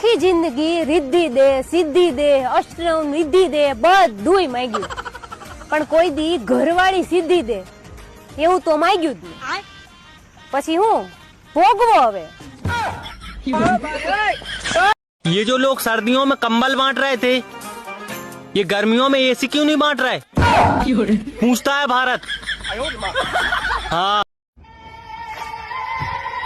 આખી જિંદગી રિદ્ધિ દે, સિદ્ધિ દે, અષ્ટમ નિધિ દે, બધુંય માંગ્યું, પણ કોઈ દી ઘરવાળી સિદ્ધિ દે એવું તો માંગ્યું જ નહીં. પછી હું ભોગવો હવે. ये जो लोग सर्दियों में कंबल बांट रहे थे, ये गर्मियों में एसी क्यों नहीं बांट रहे? पूछता है भारत. हाँ.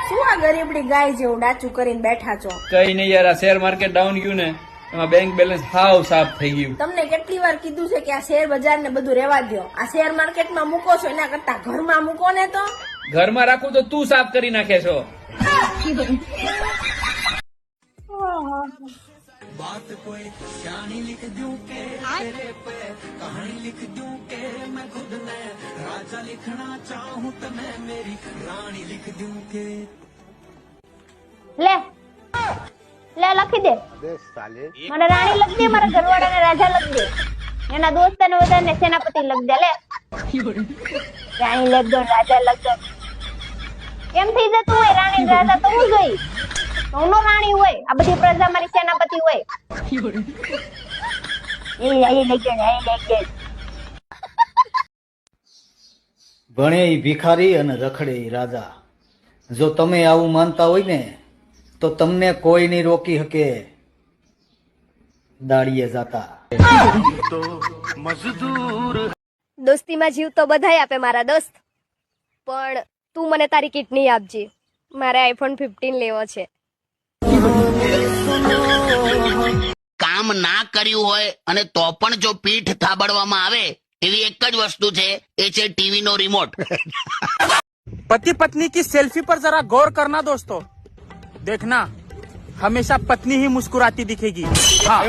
શું આ ગરીબડી ગાય જેવું ડાચું કરીને બેઠા છો? કઈ નહીં યાર, આ શેર માર્કેટ ડાઉન ગયું ને એમાં બેંક બેલેન્સ હાવ સાફ થઈ ગયું. તમને કેટલી વાર કીધું છે કે આ શેર બજાર ને બધું રેવા દો, આ શેર માર્કેટમાં મૂકો છો એના કરતા ઘરમાં મૂકો ને. તો ઘરમાં રાખું તો તું સાફ કરી નાખે છો. લે લે લખી દે. મને રાણી લખ દે, મારા ઘરવાળાને રાજા લખ દે, એના દોસ્તને બધાને સેનાપતિ લખ દે. લે રાણી લખ દો, રાજા લખ દો. એમ થઈ જતું હોય રાણી રાજા તો હું જોઈ નો રાણી હોય, આ બધી પ્રજા મારી સેનાપતિ હોય. ભણે ઈ ભિખારી અને રખડે ઈ રાજા. જો તમે આવું માનતા હોય ને તો તમને કોઈ નહીં રોકી શકે દાડીએ જાતા. દોસ્તીમાં જીવ તો બધાય આપે મારા દોસ્ત, પણ તું મને તારી કિડની આપજે, મારે આઈફોન 15 લેવો છે. કામ ના કર્યું હોય અને તો પણ જો પીઠ થાબડવામાં આવે એવી એક જ વસ્તુ છે, એ છે ટીવી નો રિમોટ. पति पत्नी की सेल्फी पर जरा गौर करना दोस्तों, देखना हमेशा पत्नी ही मुस्कुराती दिखेगी. हाँ.